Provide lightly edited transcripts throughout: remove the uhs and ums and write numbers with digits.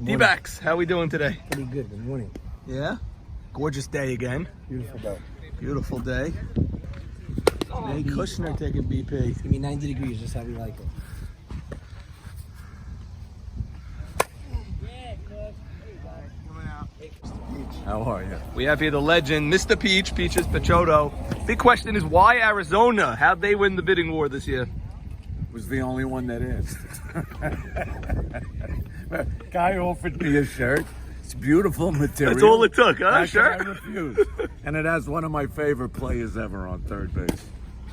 D-backs, how we doing today? Pretty good. Good morning. Yeah? Gorgeous day again. Beautiful day. Beautiful day. Nate Kushner taking BP. It's gonna be 90 degrees, just how we like it. How are you? We have here the legend, Mr. Peach, Peaches Pachoto. Big question is, why Arizona? How'd they win the bidding war this year? Was the only one that asked. Guy offered me a shirt. It's beautiful material. That's all it took, huh? How Sure. can I refuse? And it has one of my favorite players ever on third base,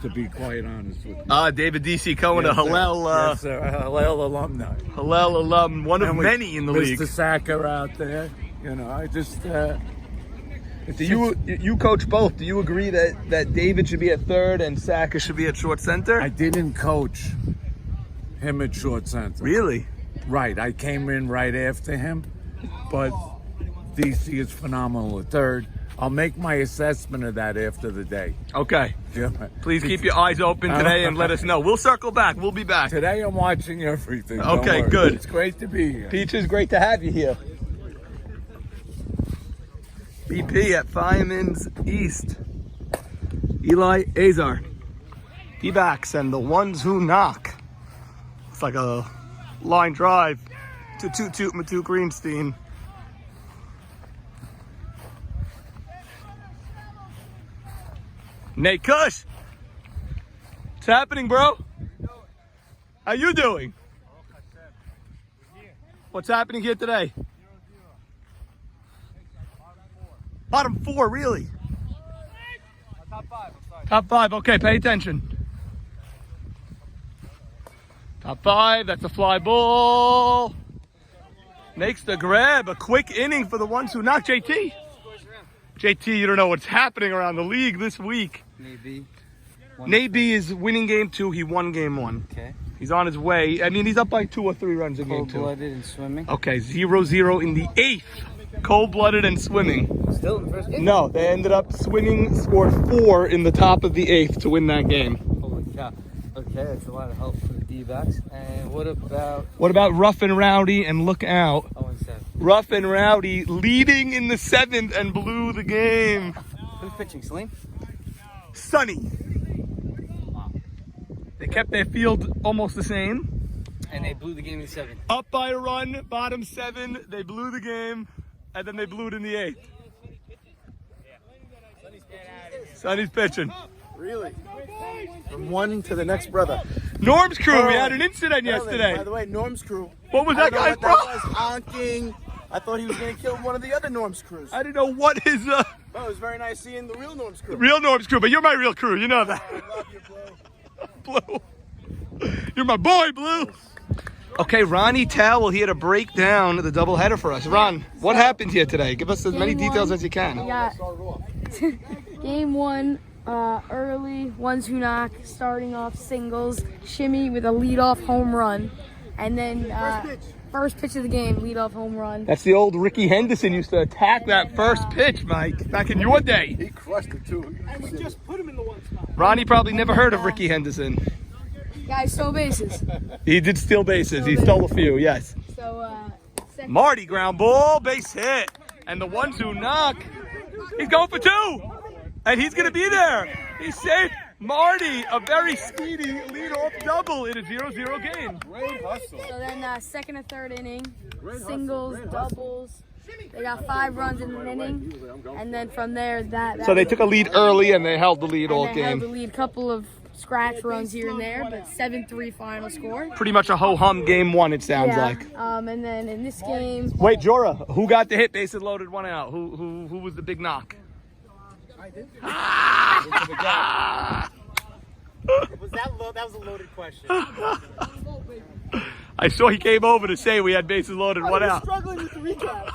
to be quite honest with you. David D.C. Cohen, Yes, a Hillel, yes, sir. A Hillel alumni. Hillel alum, one of And many in the league. Mr. Sacker out there. You know, I just... Do you coach both? Do you agree that David should be at third and Saka should be at short center? I didn't coach him at short center. Really? Right, I came in right after him, but DC is phenomenal at third. I'll make my assessment of that after the day. Okay. Yeah. Please keep your eyes open today and let us know. We'll circle back. We'll be back. Today I'm watching everything. Don't Okay, worry. good. It's great to be here. Peach, is great to have you here. BP at Fireman's East. Eli Azar. D-backs and the ones who knock. It's like a line drive to Toot Matu Greenstein. Nate Kush. What's happening, bro? How you doing? What's happening here today? Bottom four, really? Top five. Top five, okay, pay attention. Top five, that's a fly ball. Makes the grab, a quick inning for the ones who knock. JT, you don't know what's happening around the league this week. Navy is winning game 2, he won game 1. Okay. He's on his way. I mean, he's up by 2 or 3 runs in game 2. Cold-blooded and swimming. Okay, 0-0 in the 8th. Cold-blooded and swimming. Still in the first game? No, they ended up swimming, scored 4 in the top of the 8th to win that game. Holy cow. Okay, that's a lot of help for the D-backs. And what about... What about Rough and Rowdy and look out? 0-7. Rough and Rowdy leading in the 7th and blew the game. Who's pitching, Salim? Sonny. They kept their field almost the same. And they blew the game in the 7th. Up by a run, bottom 7, they blew the game, and then they blew it in the 8th. Sonny's pitching. Really? From one to the next brother. Norm's crew, we had an incident yesterday. By the way, Norm's crew. What was that guy's problem? problem? That was honking. I thought he was going to kill one of the other Norm's crews. I didn't know what his Well, it was very nice seeing the real Norm's crew. real Norm's crew, but you're my real crew, you know that. I love you, bro. Blue. You're my boy, Blue. Okay, Ronnie Towell here to break down the doubleheader for us. Ron, what happened here today? Give us as many details as you can. We got game 1 early, ones who knock, starting off singles, shimmy with a leadoff home run, and then first pitch of the game, leadoff home run. That's the old Ricky Henderson used to attack that first pitch, Mike, back in your day. He crushed it, too. And we just put him in the one spot. Ronnie probably never heard of Ricky Henderson. Guys, stole bases. He did steal bases. He stole a few, yes. So, second. Marty ground ball, base hit. And the ones who knock, he's going for 2. And he's going to be there. He saved Marty, a very speedy leadoff double in a 0-0 game. Great hustle. So then second and third inning, singles, doubles. They got 5 runs in an inning, and then from there So they took a lead early and they held the lead all and they held the game. lead, couple of scratch runs here and there, but 7-3 final score. Pretty much a ho-hum game 1, it sounds like. And then in this game, Wait, Jorah, who got the hit? Bases loaded, 1 out. Who was the big knock? I did. That was a loaded question. I saw he came over to say we had bases loaded, 1 out. Struggling with the recap.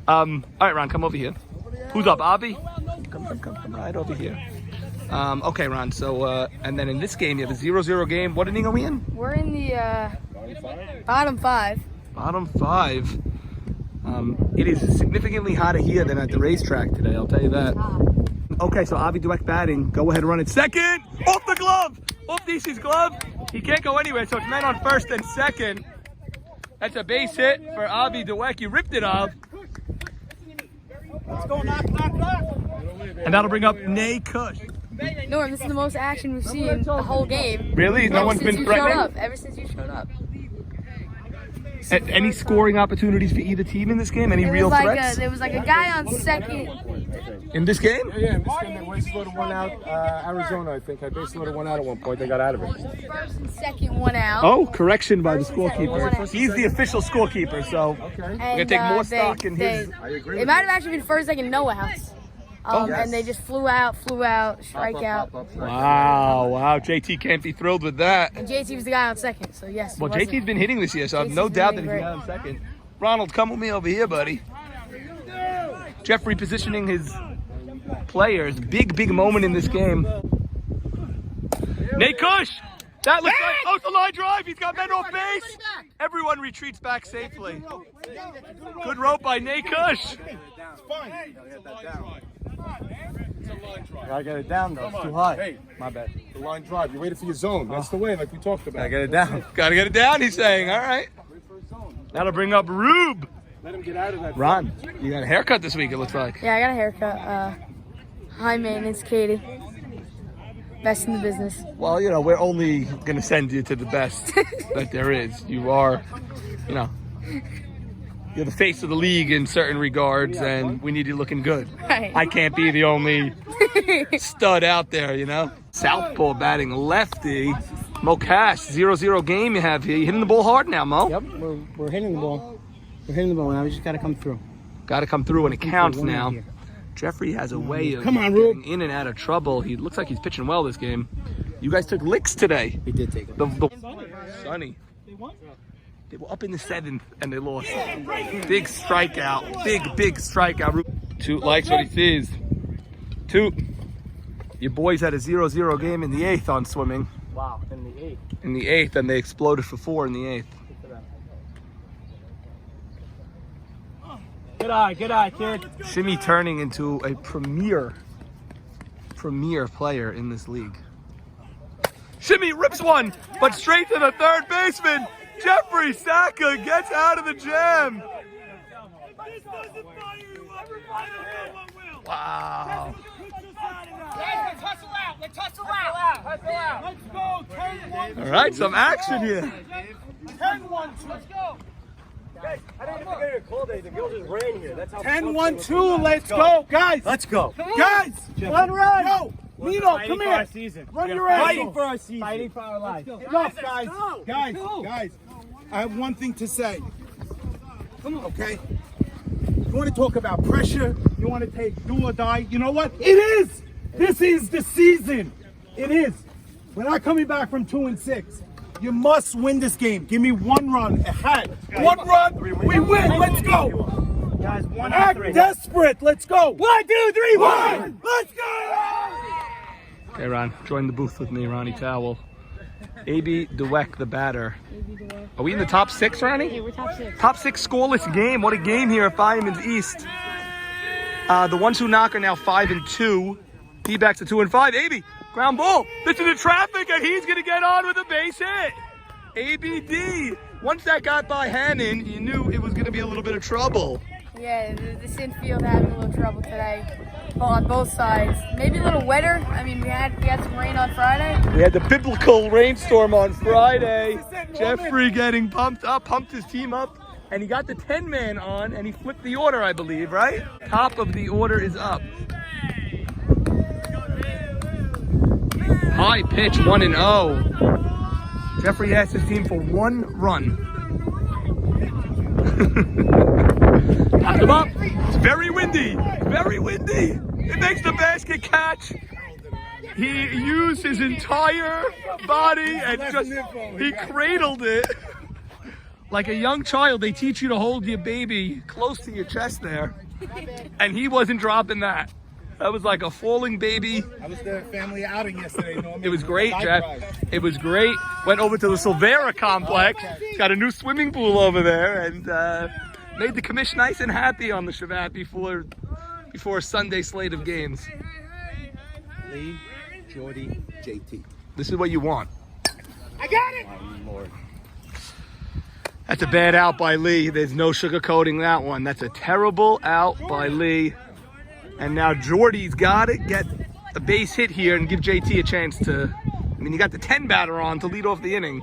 All right, Ron, come over here. Who's up, Avi? Come right over here. Okay, Ron, so, and then in this game, you have a 0-0 game. What inning are we in? we're in the bottom 5. Bottom 5. It is significantly hotter here than at the racetrack today, I'll tell you that. Okay, so Avi Dweck batting. Go ahead and run it. Second! Off the glove! Off DC's glove. He can't go anywhere, so it's men on first and second. That's a base hit for Avi Dweck. He ripped it off. Let's go, knock, knock, knock. And that'll bring up Nay Kush. Norm, this is the most action we've seen the whole game. Really? No one's been threatening? Ever since you showed up. Any scoring opportunities for either team in this game? Any real threats? There was like a guy on second. In this game? Yeah, in this game they base loaded one out. Arizona, I think. I base loaded one out at one point. They got out of it. First and second one out. Oh, correction by the First and second, one scorekeeper. out. He's the official scorekeeper, so Okay. And, we're gonna take more they- stock in his. I agree. It might have actually been first, second, no outs. And they just flew out, strikeout. Wow. JT can't be thrilled with that. And JT was the guy on second, so yes. Well, JT's been hitting this year, so I have no JT's doubt that been he's hitting on second. Ronald, come with me over here, buddy. Jeff repositioning his players. Big moment in this game. Nate Kush! That looks like, oh, it's a line drive. He's got men off base. Everyone retreats back safely. Good rope by Nate Kush. Gotta get it down, though. It's too high. Hey, My bad. the line drive. You waited for your zone. That's the way, like we talked about. Gotta get it down. Gotta get it down, he's saying. All right. That'll bring up Rube. Let him get out of that. Ron, you got a haircut this week, it looks like. Yeah, I got a haircut. High maintenance, Katie. Best in the business. Well, you know, we're only going to send you to the best that there is. You are, you know, you're the face of the league in certain regards, and we need you looking good. Right. I can't be the only stud out there, you know? Southpaw batting lefty. Mo Cash, 0-0 game you have here. You hitting the ball hard now, Mo? Yep, we're hitting the ball. We're hitting the ball now. We just got to come through. Got to come through, and it counts One now. right here. Jeffrey has a way of Come on, Rube. getting in and out of trouble. He looks like he's pitching well this game. You guys took licks today. We did take it. Sunny. They were up in the 7th and they lost. Big strikeout. Big strikeout. Toot likes what he sees. Toot. Your boys had a 0-0 game in the 8th on swimming. Wow, in the 8th. In the 8th, and they exploded for 4 in the 8th. Good eye, kid. Shimmy turning into a premier player in this league. Shimmy rips one, but straight to the third baseman. Jeffrey Saka gets out of the jam. Wow. All right, some action here. 10-1-2, let's go, guys. Let's go. Guys, run. Yo, Nino, come here. Run your ass. Fighting for our season. Fighting for our life. Enough, guys. Guys. I have one thing to say. Come on, okay? You want to talk about pressure? You want to take do or die? You know what? It is. This is the season. It is. We're not coming back from 2-6. You must win this game. Give me one run ahead. One run, we win. Let's go. Guys, Act desperate. Let's go. 1, 2, 3, 1. Let's go. Okay, Ron, join the booth with me, Ronnie Towell. A.B. Dweck, the batter. Are we in the top 6, Ronnie? Yeah, we're top 6. Top 6 scoreless game. What a game here at Fireman's East. The ones who knock are now 5-2. D-backs are 2-5. A.B. ground ball. Listen to traffic, and he's going to get on with a base hit. ABD. Once that got by Hannon, you knew it was going to be a little bit of trouble. Yeah, this infield having a little trouble today. On both sides. Maybe a little wetter. I mean, we had some rain on Friday. We had the biblical rainstorm on Friday. Jeffrey getting pumped his team up, and he got the 10-man on, and he flipped the order, I believe, right? Top of the order is up. High pitch, 1-0. Jeffrey asked his team for 1 run. Knocked him up. It's very windy. It makes the basket catch. He used his entire body and he cradled it. Like a young child, they teach you to hold your baby close to your chest there. And he wasn't dropping that. That was like a falling baby. I was the family outing yesterday. It was great, Jeff. It was great. Went over to the Silvera complex. Got a new swimming pool over there and made the commission nice and happy on the Shabbat before a Sunday slate of games. Lee, Jordy, JT. This is what you want. I got it. All That's a bad out by Lee. There's no sugarcoating that one. That's a terrible out by Lee. And now Jordy's got to get a base hit here and give JT a chance to... I mean, you got the 10 batter on to lead off the inning.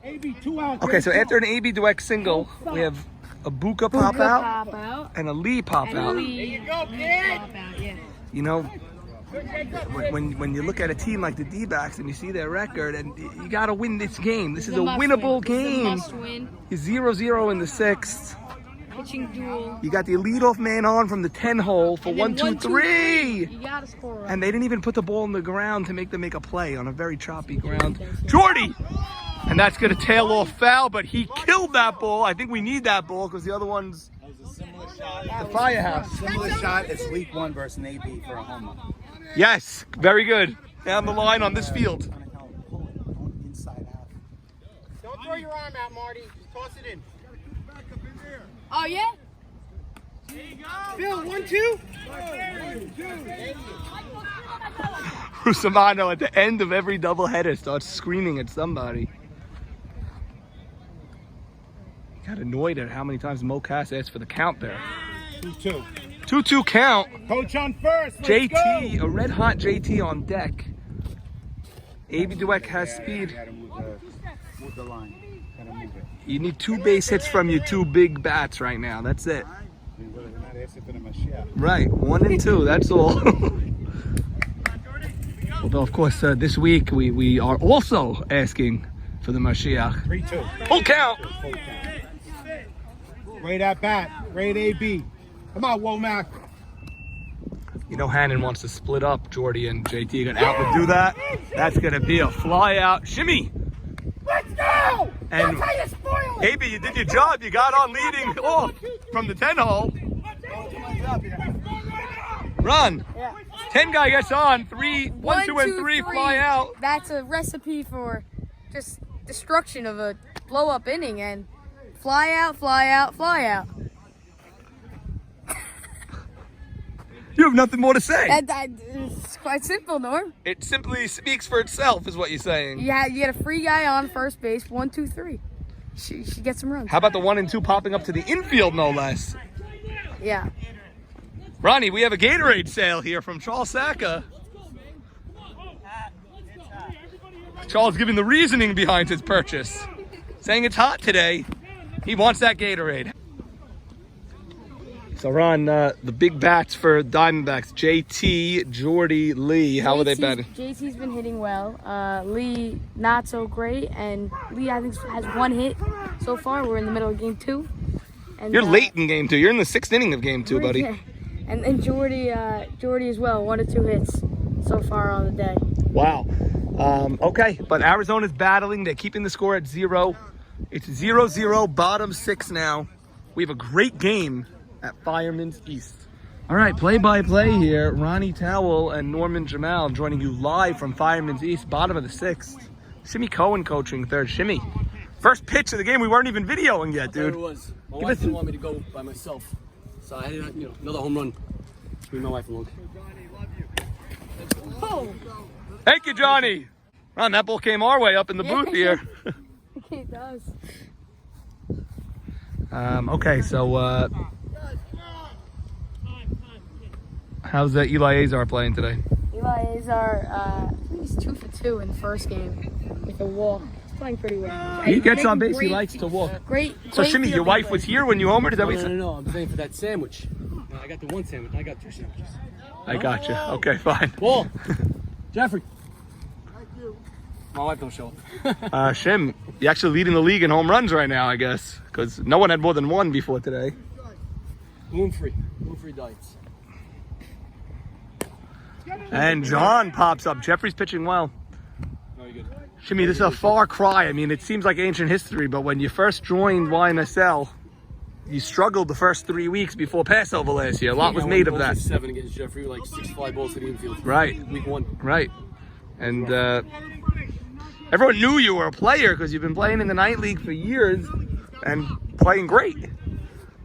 AB, 2 out. Okay, so after an AB Dweck single, we have a Buka pop out and a Lee pop out. There you go, kid. You know, when you look at a team like the D-backs and you see their record, and you got to win this game. This is a winnable game. You're 0-0 in the 6th. Pitching duel. You got the leadoff man on from the 10 hole for 1, 2, 3. You gotta score. And they didn't even put the ball in the ground to make them make a play on a very choppy ground. Jordy! And that's going to tail off foul, but he killed that ball. I think we need that ball because the other one's the firehouse. Similar shot. It's week 1 versus an AB for a home run. Yes, very good. Down the line on this field. Inside out. Don't throw your arm out, Marty. Just toss it in. Oh, yeah? Bill, 1, 2. Rusamano at the end of every doubleheader starts screaming at somebody. Got annoyed at how many times Mo Cass asked for the count there. 2-2. 2-2 count. Coach on first. Let's JT, go. a red hot JT on deck. AB Dweck has speed. Gotta move the line. Gotta move it. You need 2 base hits from your 2 big bats right now. That's it. We're not asking for the Mashiach. Right, 1 and 2, that's all. Although, of course, this week we are also asking for the Mashiach. 3-2. Full count. Full count. Great at bat. Great AB. Come on, Womack. You know Hannon wants to split up Jordy and JT. Gonna out to do that. That's gonna be a fly out. Shimmy. Let's go. And That's how you spoil it. AB, you did your job. You got on leading off from the 10 hole. Run. 10 guy gets on. 1, 2, and 3 fly out. That's a recipe for just destruction of a blow up inning and fly out, fly out, fly out. You have nothing more to say. It's quite simple, Norm. It simply speaks for itself, is what you're saying. Yeah, you get a free guy on first base, 1, 2, 3. She gets some runs. How about the 1 and 2 popping up to the infield, no less? Yeah. Ronnie, we have a Gatorade sale here from Charles Sacca. Charles giving the reasoning behind his purchase. Saying it's hot today. He wants that Gatorade. So, Ron, the big bats for Diamondbacks, JT, Jordy, Lee, how are they batting? JT's been hitting well. Lee, not so great. And Lee, I think, has 1 hit so far. We're in the middle of game 2. And, You're late in game 2. You're in the 6th inning of game 2, buddy. Yeah. And Jordy as well, 1 or 2 hits so far on the day. Wow. Okay, but Arizona's battling. They're keeping the score at 0. It's 0-0, bottom 6 now. We have a great game at Fireman's East. All right, play-by-play here. Ronnie Towell and Norman Jamal joining you live from Fireman's East, bottom of the 6th. Shimmy Cohen coaching third. Shimmy, first pitch of the game. We weren't even videoing yet, dude. It was. My wife didn't want me to go by myself, so I had another home run. Me and my wife alone. Oh, Thank you, Johnny. Ron, that ball came our way up in the booth here. it does. Okay, so how's Eli Azar playing today? Eli Azar, I think he's 2 for 2 in the first game with a walk. He's playing pretty well. He gets on base. He Great- likes to walk. Great. So, Shimmy, your wife was here when you homered? Is that what you said? No, I'm saying for that sandwich. I got the 1 sandwich. I got 2 sandwiches. I got you. Okay, fine. Ball. Jeffrey. My wife don't show up. Shim, you're actually leading the league in home runs right now, I guess, because no one had more than 1 before today. Gluten-free diets. And John pops up. Jeffrey's pitching well. Very good. Shimmy, this is a far cry. I mean, it seems like ancient history, but when you first joined YNSL, you struggled the first 3 weeks before Passover last year. A lot was made of that. 7 against Jeffrey, like 6 fly balls to the infield. Right. Week 1. Right. And everyone knew you were a player because you've been playing in the night league for years and playing great.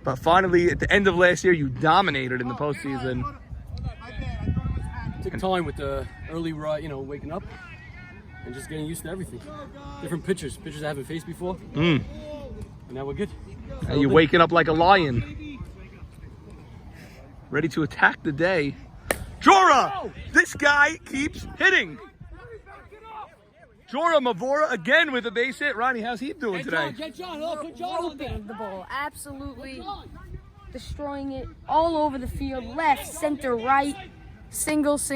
But finally, at the end of last year, you dominated in the postseason. Took time with the early, waking up and just getting used to everything. Different pitchers I haven't faced before. now we're good. Are you waking up like a lion? Ready to attack the day. Jora! This guy keeps hitting. Jora Mavora again with a base hit. Ronnie, how's he doing today? Get John. Oh, put John on there. Roping the ball, absolutely destroying it all over the field, left, center, right, singles.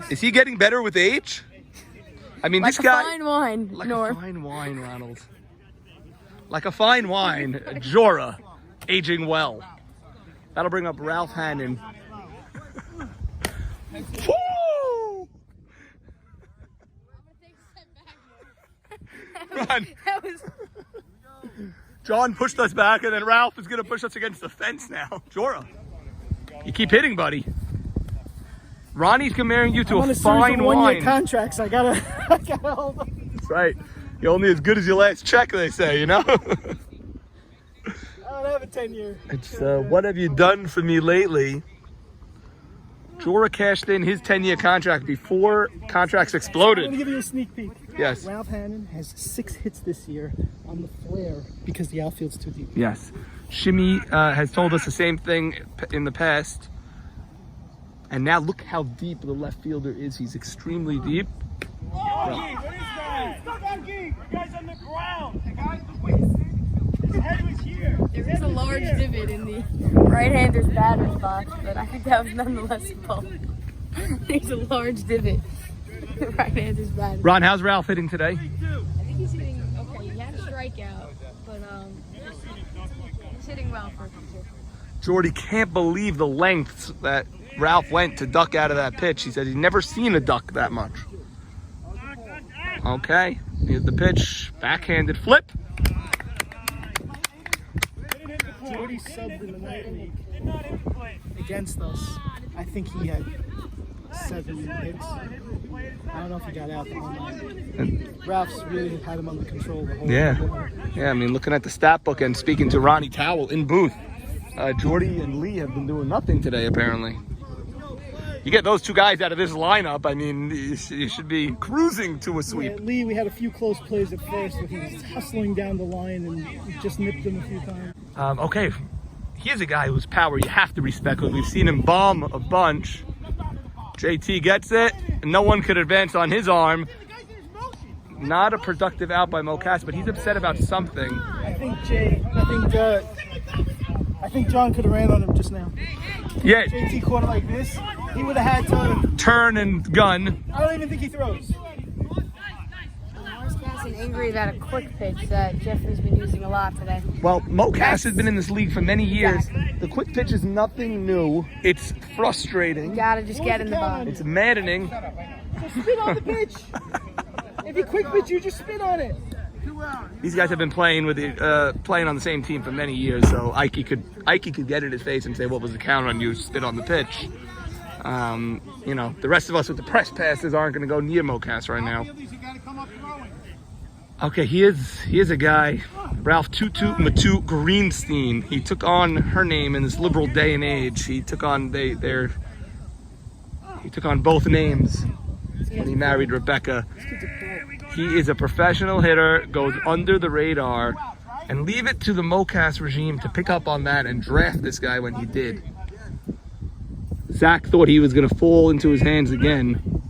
Is he getting better with age? I mean, Like this a guy. fine wine, Like Norm. a fine wine, Ronald. Like a fine wine. Jora, aging well. That'll bring up Ralph Hannon. Woo! Run. That was John pushed us back, and then Ralph is going to push us against the fence now. Jora, you keep hitting, buddy. Ronnie's comparing you to I'm on a a series fine of one-year wine. contracts. I gotta hold on. That's right. You're only as good as your last check, they say, you know? I don't have a 10-year. It's what have you done for me lately? Jora cashed in his 10-year contract before contracts I'm gonna exploded. give you a sneak peek. Yes. Ralph Hannon has 6 hits this year on the flare because the outfield's too deep. Yes. Shimmy has told us the same thing in the past. And now look how deep the left fielder is. He's extremely deep. What is that? The guy's on the ground. The guy's his head was here. there is a large divot in the right-hander's batter's box, but I think that was nonetheless a ball. There's a large divot. in the Right-hander's batter's. Ron, how's Ralph hitting today? I think he's hitting okay. He had a strikeout, but he's hitting well for a pitcher. Jordy can't believe the lengths that Ralph went to duck out of that pitch. He said he's never seen a duck that much. Okay, here's the pitch. Backhanded flip. Jordy subbed in the night league against us. I think he had 7 hits. I don't know if he got out the whole night. Ralph's really had him under control the whole Yeah. night. Yeah, I mean, looking at the stat book and speaking to Ronnie Towell in booth, Jordy and Lee have been doing nothing today, apparently. You get those two guys out of this lineup, I mean, you should be cruising to a sweep. Yeah, Lee, we had a few close plays at first where he was hustling down the line and we just nipped him a few times. Okay, here's a guy whose power you have to respect. We've seen him bomb a bunch. JT gets it, and no one could advance on his arm. Not a productive out by Mocass, but he's upset about something. I think John could have ran on him just now. Yeah, JT caught it like this. He would have had time. turn and gun. I don't even think he throws. Morris Cassie angry about a quick pitch that Jeffrey's been using a lot today. Well, Mocass has been in this league for many years. The quick pitch is nothing new. It's frustrating. You gotta just get in the box. It's maddening. Just spin on the pitch. If he quick pitch, you just spin on it. These guys have been playing with playing on the same team for many years, so Ike could get in his face and say, "What was the count on you? Spit on the pitch." You know, the rest of us with the press passes aren't going to go near Mocass right now. Okay, here's a guy, Ralph Tutu Matu Greenstein. He took on her name in this liberal day and age. He took on he took on both names when he married Rebecca. He is a professional hitter, goes under the radar, and leave it to the Mocass regime to pick up on that and draft this guy when he did. Zach thought he was going to fall into his hands again,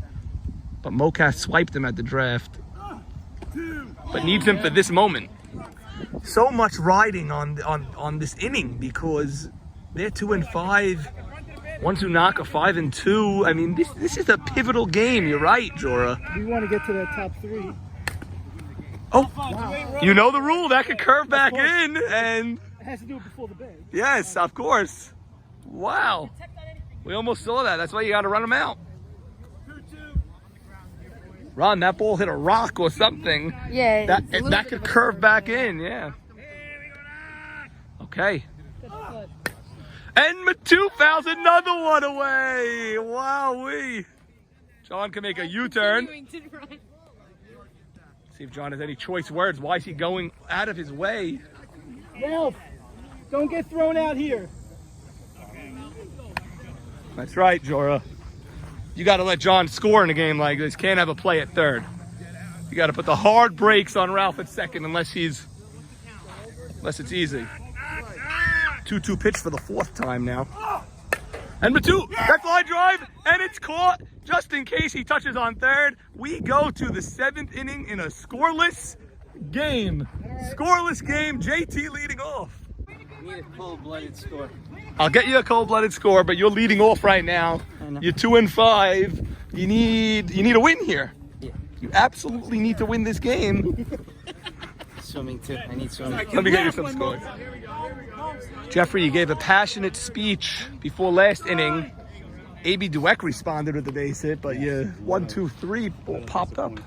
but Mocass swiped him at the draft, but needs him for this moment. So much riding on this inning because they're 2-5. Ones who knock a 5-2. I mean, this is a pivotal game. You're right, Jora. We want to get to that top 3. Oh, wow. You know the rule. That could curve back in, and It has to do it before the bag. yes, of course. Wow, we almost saw that. That's why you got to run them out. Ron, that ball hit a rock or something. Yeah, That could curve back in. Yeah. Okay. And Matu fouls another one away. Wowee. John can make a U-turn. See if John has any choice words. Why is he going out of his way? Ralph, don't get thrown out here. That's right, Jora. You got to let John score in a game like this. Can't have a play at third. You got to put the hard brakes on Ralph at second unless he's unless it's easy. 2-2 pitch for the 4th time now. And Matu, that fly drive, and it's caught just in case he touches on 3rd. We go to the 7th inning in a scoreless game. Scoreless game, JT leading off. We need a cold-blooded score. I'll get you a cold-blooded score, but you're leading off right now. You're 2-5. You need a win here. Yeah. You absolutely need to win this game. Swimming too. I need swimming. Let me get you some scores. Jeffrey, you gave a passionate speech before last inning. A.B. Dweck responded with the base hit, but you 1, 2, 3 ball popped up.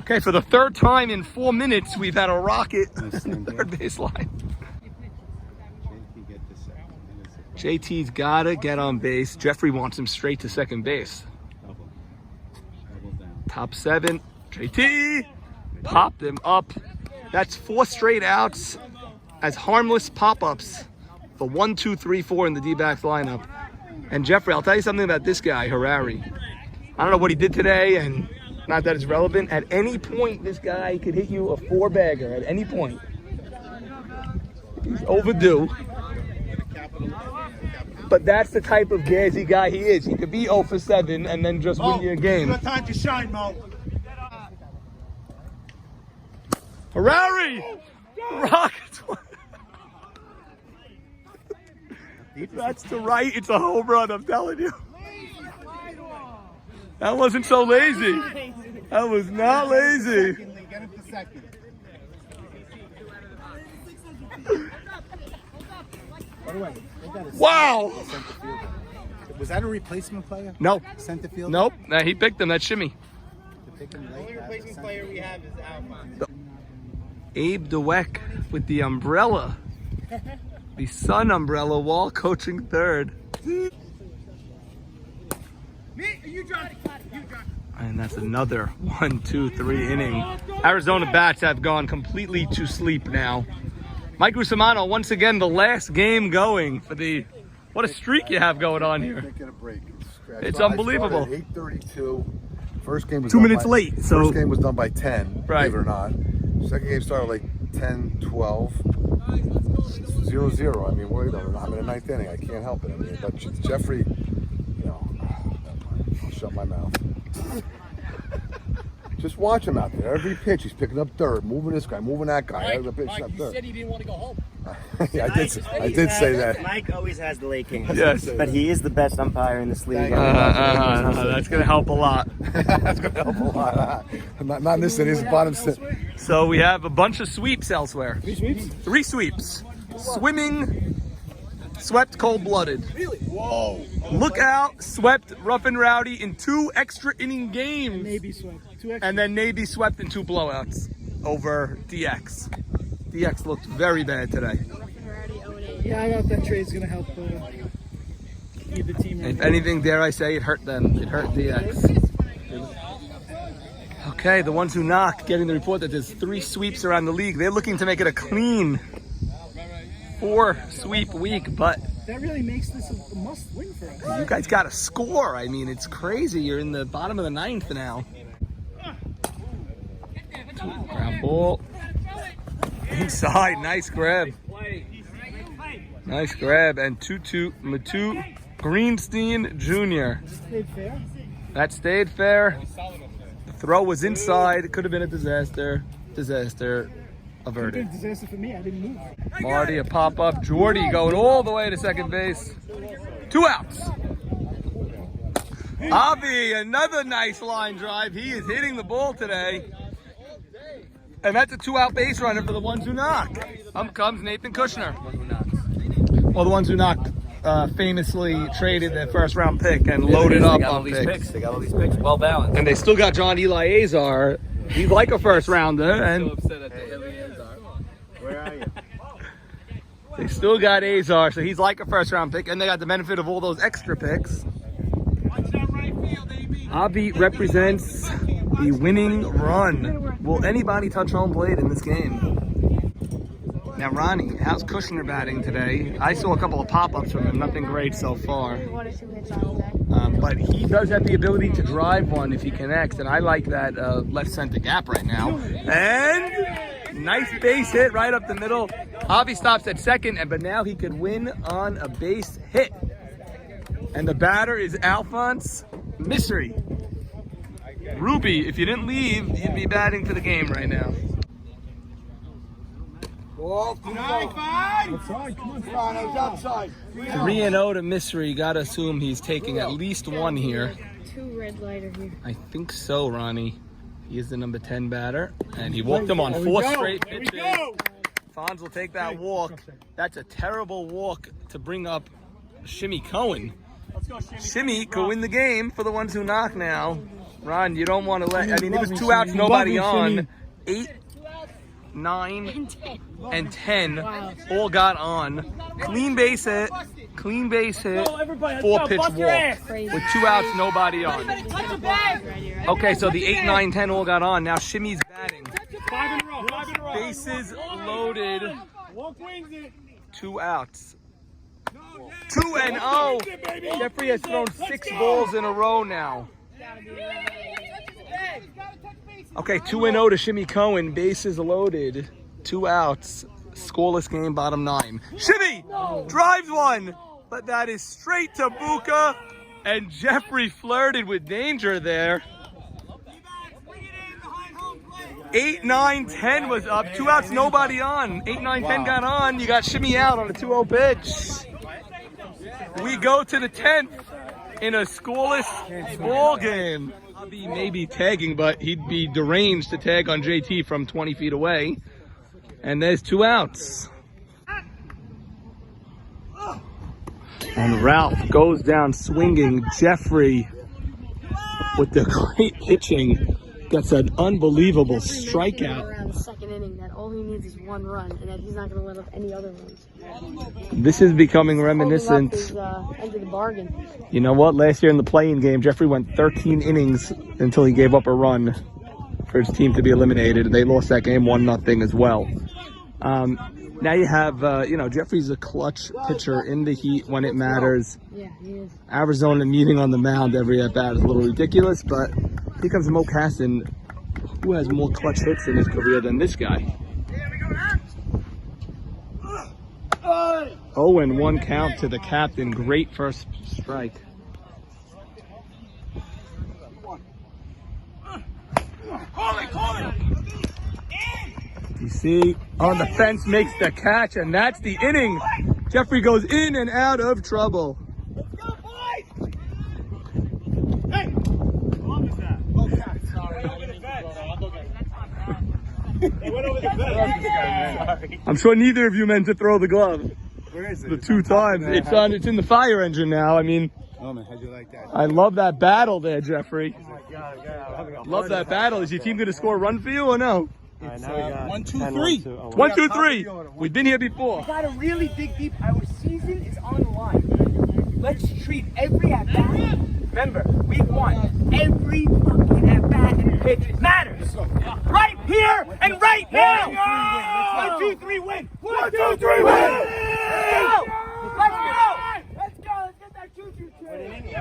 Okay, for the 3rd time in 4 minutes, we've had a rocket in the 3rd base line. JT's gotta get on base. Jeffrey wants him straight to 2nd base. Top 7. JT popped him up. That's 4 straight outs as harmless pop-ups. The 1, 2, 3, 4 in the D-backs lineup. And Jeffrey, I'll tell you something about this guy, Harari. I don't know what he did today, and not that it's relevant. At any point, this guy could hit you a 4-bagger. At any point. He's overdue. But that's the type of gassy guy he is. He could be 0 for 7 and then just win you a game. It's time to shine, Mo. Harari! Rockets! That's to right. It's a home run, I'm telling you. That wasn't so lazy. That was not lazy. Get him to 2nd. By the way, Wow! was that a replacement player? No. Center field? Nope. Nah, he picked him. That's Shimmy. The only replacement player we have is Alphonse. Abe Dweck with the umbrella. The sun umbrella while coaching 3rd. And that's another 1, 2, 3 inning. Arizona bats have gone completely to sleep now. Mike Rusamano, once again, the last game going for the... What a streak you have going on here. It's unbelievable. 8:32. First game was 2 done minutes by, late. So first game was done by 10, right. Believe it or not. Second game started like 10, 12, 0-0. I mean, I'm in the 9th inning. I can't help it. I mean, but Jeffrey, I'll shut my mouth. Just watch him out there. Every pitch, he's picking up 3rd, moving this guy, moving that guy. Mike, you said he didn't want to go home. Yeah, I did say that. Mike always has the late game. Yes. But he is the best umpire in this league. That's going to help a lot. That's going to help a lot. Not in this inning, it's the bottom set. So we have a bunch of sweeps elsewhere. 3 sweeps. Swimming, swept cold-blooded. Really? Whoa. Look out, swept rough and rowdy in 2 extra inning games. Maybe swept. 2 extra. And then Navy swept in 2 blowouts over DX. DX looked very bad today. Yeah, I thought that trade's gonna help keep the team. If anything, dare I say, it hurt them. It hurt DX. Okay, the ones who knock getting the report that there's 3 sweeps around the league. They're looking to make it a clean 4-sweep week, but that really makes this a must-win for us. you guys got to score. I mean, it's crazy. You're in the bottom of the 9th now. Ground ball. Inside, nice grab. Nice grab. And 2-2, Matu Greenstein Jr. Stayed fair. That stayed fair. The throw was inside. It could have been a disaster. Disaster averted. Big disaster for me. I didn't move. Marty, a pop-up. Jordy going all the way to 2nd base. 2 outs. Avi, another nice line drive. He is hitting the ball today. And that's a 2-out base runner for the ones who knock. Up comes Nathan Kushner. Well, the ones who knocked famously traded their 1st-round pick and loaded up on picks. They got all these picks, well balanced. And they still got John Eli Azar. He's like a 1st-rounder. And upset at the Azar. Where are you? they still got Azar, so he's like a 1st-round pick. And they got the benefit of all those extra picks. Avi represents the winning run. Will anybody touch home plate in this game? Now, Ronnie, how's Kushner batting today? I saw a couple of pop-ups from him. Nothing great so far. 1 or 2 hits on today. But he does have the ability to drive one if he connects, and I like that left center gap right now. And Nice base hit right up the middle. Javi stops at second, but now he could win on a base hit. And the batter is Alphonse Mystery. Ruby, if you didn't leave, you'd be batting for the game right now. 3-0 to Mystery. Gotta assume he's taking at least one here. 2 red lighter here. I think so, Ronnie. He is the number 10 batter, and he walked him on 4 straight pitches. Fonz will take that walk. That's a terrible walk to bring up Shimmy Cohen. Shimmy could win the game for the ones who knock now. Ron, you don't want to let, I mean, it was 2 outs, nobody on. 8, 9, and 10 all got on. Clean base hit, 4-pitch walk with 2 outs, nobody on. Okay, so the 8, 9, 10 all got on. Now Shimmy's batting. 5 in a row. Bases loaded. 2 outs. 2-0. Jeffrey has thrown 6 balls in a row now. Okay, 2-0 to Shimmy Cohen. Bases loaded. 2 outs. Scoreless game, bottom 9. Shimmy drives one, but that is straight to Buka. And Jeffrey flirted with danger there. 8, 9, 10 was up. 2 outs, nobody on. 8, 9, 10 got on. You got Shimmy out on a 2-0 pitch. We go to the 10th in a scoreless ball game. He may be tagging, but he'd be deranged to tag on JT from 20 feet away. And there's 2 outs. And Ralph goes down swinging. Jeffrey with the great pitching gets an unbelievable strikeout. Around the 2nd inning, that all he needs is 1 run, and that he's not going to let up any other runs. This is becoming reminiscent. His, end of the bargain. You know what? Last year in the playing game, Jeffrey went 13 innings until he gave up a run for his team to be eliminated. They lost that game 1-0 as well. Now you have, Jeffrey's a clutch pitcher in the heat when it matters. Yeah, he is. Arizona meeting on the mound every at-bat is a little ridiculous, but here comes Mo Casson, who has more clutch hits in his career than this guy. 0-1 count to the captain. Great first strike. You see, on the fence, makes the catch, and that's the inning. Jeffrey goes in and out of trouble. Let's go, boys! Hey! I'm sure neither of you meant to throw the glove. Where is it? The 2 times. It's in the fire engine now. I mean, Oh man, how'd you like that? I love that battle there, Jeffrey. Oh my God. Love that battle. Is your team going to score a run for you or no? It's 1, 2, 3. 1, 2, 3. We've been here before. Gotta really dig deep. Our season is on the line. Let's treat every at bat. Remember, week 1, every fucking at bat and pitch matters. Right here and right now. 1, 2, 3, win. 1, 2, 3, win. Let's go. Let's go. Let's get that choo-choo train.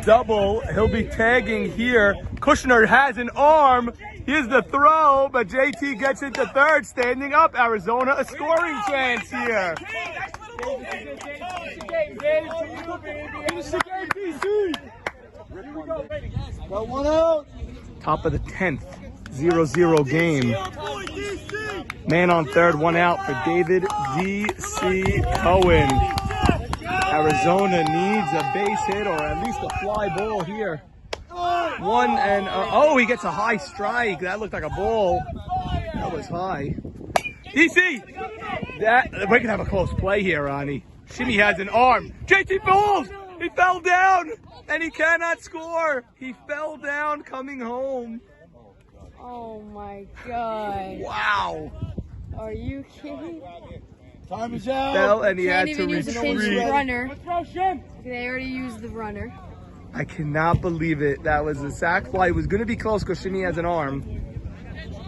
Double. He'll be tagging here. Kushner has an arm. Here's the throw, but JT gets it to third. Standing up, Arizona, a scoring chance here. Got 1 out. Top of the 10th, 0-0 game. Man on third, 1 out for David D.C. Cohen. Arizona needs a base hit or at least a fly ball here. 1 and he gets a high strike. That looked like a ball. That was high. DC, we can have a close play here, Ronnie. Shimmy has an arm. JT falls. He fell down and he cannot score. He fell down coming home. Oh my God. Wow. Are you kidding? Time is out. Fell and he Can't had to even use the pinch retreat. runner. They already used the runner. I cannot believe it. That was a sac fly. It was going to be close because Shimmy has an arm.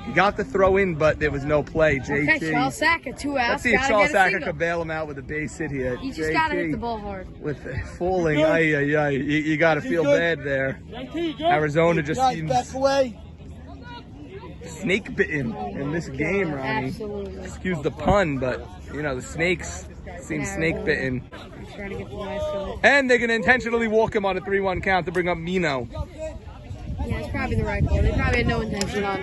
He got the throw in, but there was no play. JT. Okay, Charles Saka, 2 outs. Let's see if Charles Saka could bail him out with a base hit here. You just got to hit the ball hard. With falling, you got to feel bad there. Arizona just seems snake bitten in this game, Ronnie. Absolutely. Excuse the pun, but you know the snakes seem snake bitten. Trying to get the nice goal. And they're gonna intentionally walk him on a 3-1 count to bring up Mino. Yeah, it's probably the right call. They probably had no intention on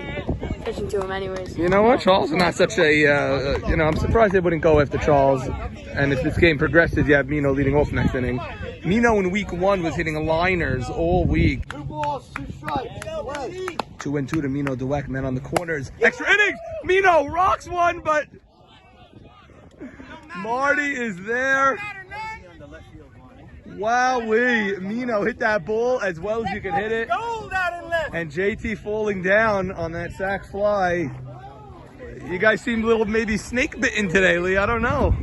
pitching to him anyways. You know what? Charles is not such a, I'm surprised they wouldn't go after Charles. And if this game progresses, you have Mino leading off next inning. Mino in week 1 was hitting liners all week. 2 balls, 2 strikes. 2-2 to Mino Dweck, man on the corners. Extra innings! Mino rocks one, but Marty is there. Wowee, Mino hit that ball as well as you can hit it. And JT falling down on that sac fly. You guys seem a little maybe snake bitten today, Lee. I don't know.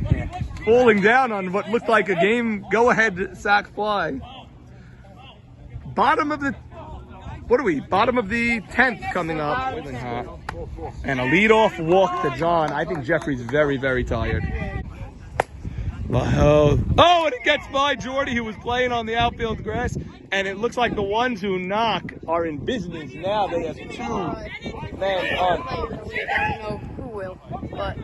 Falling down on what looked like a game go-ahead sac fly. Bottom of the 10th coming up. And a leadoff walk to John. I think Jeffrey's very, very tired. Oh, and it gets by Jordy, who was playing on the outfield grass. And it looks like the ones who knock are in business now. They have 2 men on. I don't know who will, but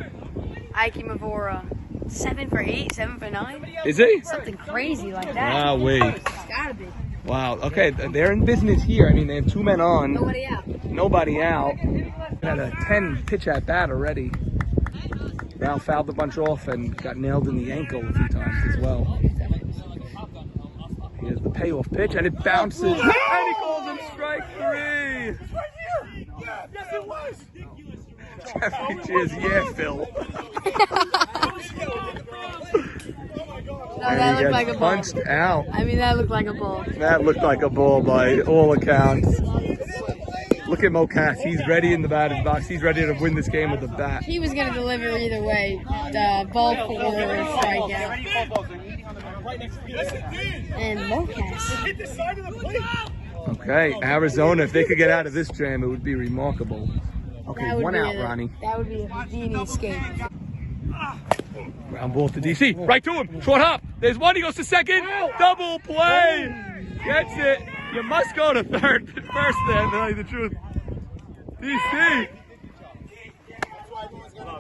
Ike Mavora, 7 for 8, 7 for 9. Is he? Something crazy like that. Wow, wait. It's gotta be. Wow. Okay, they're in business here. I mean, they have 2 men on. Nobody out. Nobody out. Had a 10 pitch at bat already. Ralph fouled a bunch off and got nailed in the ankle a few times as well. Here's the payoff pitch, and it bounces. And he calls him strike 3. Yes, it was. Jeffrey cheers, yeah, Phil. No, that looked like a ball. Punched out. I mean, that looked like a ball. That looked like a ball by all accounts. Look at Mocass. He's ready in the batter's box. He's ready to win this game with the bat. He was going to deliver either way. Ball 4 or strikeout. And Mocass. Okay, Arizona, if they could get out of this jam, it would be remarkable. Okay, 1 out, Ronnie. That would be a Houdini escape. Ground ball to DC. Right to him. Short hop. There's one. He goes to second. Double play. Gets it. You must go to third. First there, to tell you the truth. DC.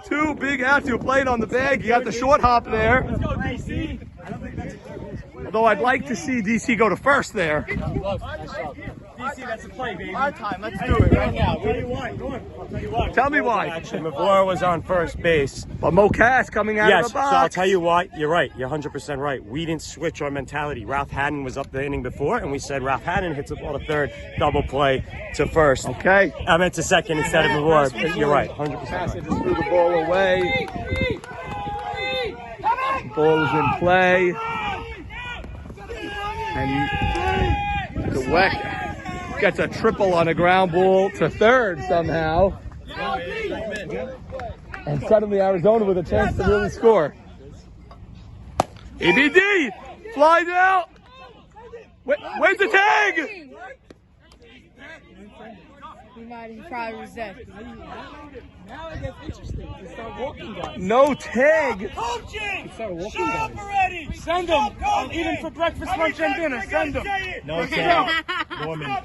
2 big outs. You played on the bag. You got the short hop there. Let's go, DC. Although I'd like to see DC go to first there. DC, that's the play, baby. Our time. Let's do it right now. I'll tell you why. Go on. I'll tell you why. Tell me why. Actually, Mavora was on first base. But Mocass coming out of the box. So I'll tell you why. You're right. You're 100% right. We didn't switch our mentality. Ralph Haddon was up the inning before, and we said Ralph Haddon hits the ball to third, double play to first. Okay. I meant to second instead of Mavora. But you're right. 100% Pass right. it, just threw the ball away. Ball is in play. And Dweck gets a triple on a ground ball to third somehow. And suddenly Arizona with a chance to really score. EBD flies out. Where's the tag? He probably was dead. Now it gets interesting. They start walking guys. No tag. Coaching! Start walking Shut guys. up already! Send them. I'll eat them for breakfast, lunch, and dinner. Send them. No tag. Norman,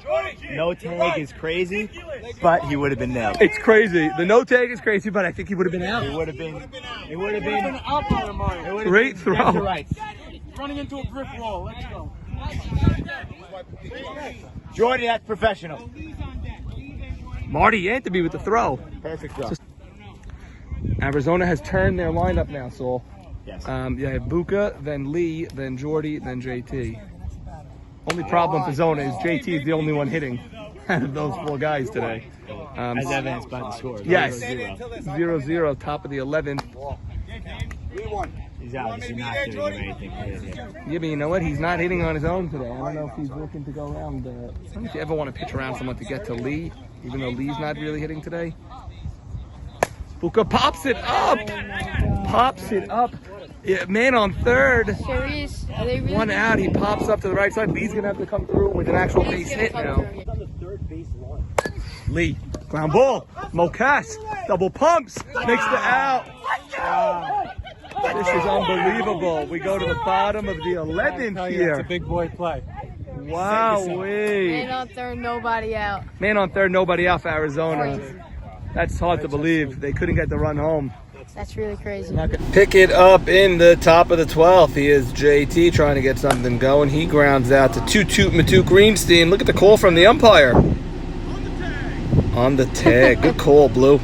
no tag is crazy, but he would have been nailed. It's crazy. The no tag is crazy, but I think he would have been out. It would have been. It would have Been been. out there, Mario. Great throw. Right. Running into a brick wall. Let's go. Jordy, that's professional. Marty Anthony with the throw. Perfect throw. Arizona has turned their lineup now, Saul. Yes. You have Buka, then Lee, then Jordy, then JT. Only problem for Zona is JT is the only one hitting out of those 4 guys today. As evidenced by the score. Yes. 0-0. 0-0, top of the 11th. He's obviously not doing anything. Yeah, but you know what? He's not hitting on his own today. I don't know if he's looking to go around. I don't know if you ever want to pitch around someone to get to Lee, even though Lee's not really hitting today. Buka pops it up. Pops it up. Yeah, man on third. Serious? Are they really 1 out. He pops up to the right side. Lee's going to have to come through with an actual base hit now. Lee. Ground ball. Mocass. Double pumps. Makes the out. This is unbelievable. We go to the bottom of the 11th here. It's a big boy play. Wow. Man on third, nobody out. Man on third, nobody out for Arizona. Crazy. That's hard to believe. They couldn't get the run home. That's really crazy. Pick it up in the top of the 12th. He is JT trying to get something going. He grounds out to Toot Matuk Greenstein. Look at the call from the umpire. On the tag. Good call, Blue.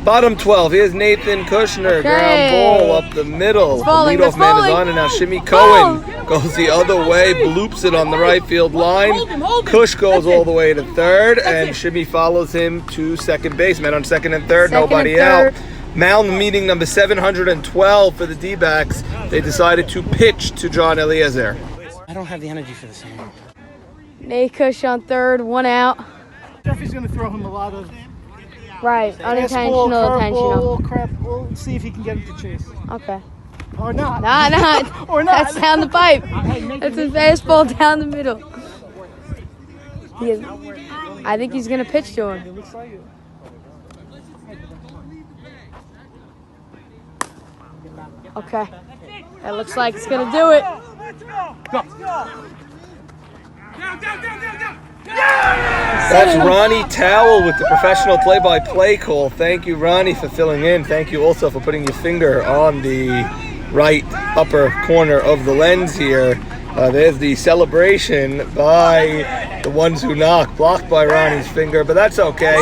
Bottom 12. Here's Nathan Kushner. Ground ball up the middle. The leadoff man is on, and now Shimmy Cohen goes the other way, bloops it on the right field line. Kush goes all the way to third, and Shimmy follows him to second base. Men on second and third, nobody out. Mound meeting number 712 for the D-backs. They decided to pitch to John Eliezer. I don't have the energy for this anymore. Nate Kush on third, 1 out. Jeffrey's going to throw him a lot of Right, unintentional, intentional. Crap. We'll see if he can get him to chase. Okay. Or not. Nah. Or not. That's down the pipe. That's a fastball down the middle. I think he's going to pitch to him. Okay. That looks like it's going to do it. That's Ronnie Towell with the professional play-by-play call. Thank you, Ronnie, for filling in. Thank you also for putting your finger on the right upper corner of the lens here. There's the celebration by the ones who knock, blocked by Ronnie's finger, but that's okay.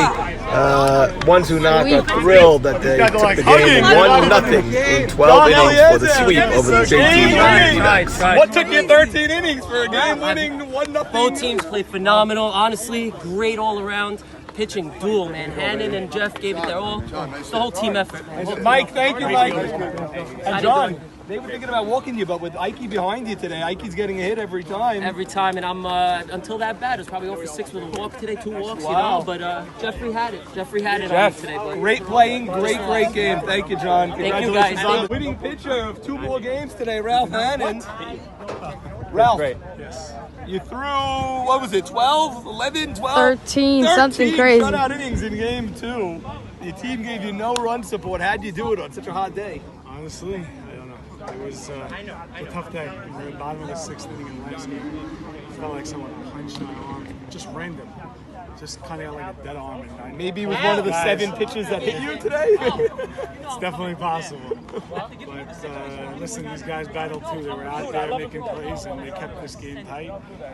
Ones who knock are thrilled that they took the game 1-0 in 12 innings for the sweep over the JT. What took you 13 innings for a game-winning 1-0? Both teams played phenomenal. Honestly, great all around. Pitching duel, man. Hannon and Jeff gave it their all. It's the whole team effort. Mike, thank you, Mike. And John, they were thinking about walking you, but with Ike behind you today, Ike's getting a hit every time. Every time, and I'm until that bat, it was probably 0 for 6 with a walk today, 2 walks, Wow. you know. But Jeffrey had it. Jeffrey had it Jeff, on today. But great playing, great game. Thank you, John. Thank you, Congratulations guys. on the winning pitcher of 2 more games today, Ralph Hannon. Ralph, Great. Yes. you threw, what was it, 12, 11, 12? 13, something crazy. Shutout innings in game 2. Your team gave you no run support. How'd you do it on such a hot day? Honestly, I don't know. It was a tough day. We were in the bottom of the 6th inning in the last game. It felt like someone punched my arm, just random. Just kind of like a dead arm. And Maybe it was one of the 7 pitches that hit you today? It's definitely possible. But listen, these guys battled too. They were out there making plays, and they kept this game tight.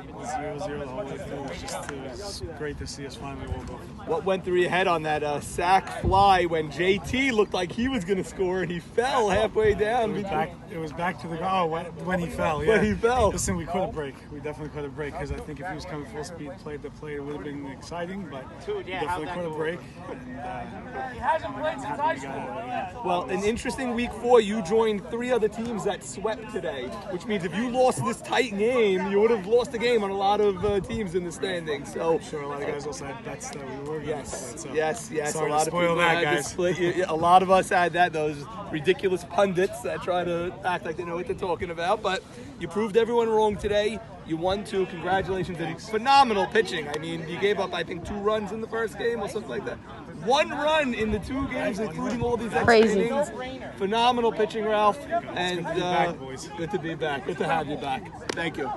It was 0-0 the whole way through. It was great to see us finally walk off. What went through your head on that sac fly when JT looked like he was going to score and he fell halfway down? It was back to the goal when he fell. Yeah. When he fell. Listen, we caught a break. We definitely caught a break because I think if he was coming full speed, play the play, it would have been exciting. But we definitely caught a break. He hasn't played since high school. Well, an interesting week 4. You joined 3 other teams that swept today, which means if you lost this tight game, you would have lost the game on a lot of teams in the standings. So I'm sure a lot of guys also had bets that we were going to bet. So yes. Sorry a lot to spoil of people that, had guys. to split. A lot of us had that. Those ridiculous pundits that try to act like they know what they're talking about. But you proved everyone wrong today. You won 2. Congratulations. Phenomenal pitching. I mean, you gave up, I think, 2 runs in the first game or something like that. 1 run in the 2 games, including all these extra innings. Phenomenal pitching, Ralph. And good to be back, boys. Good to be back. Good to have you back. Thank you.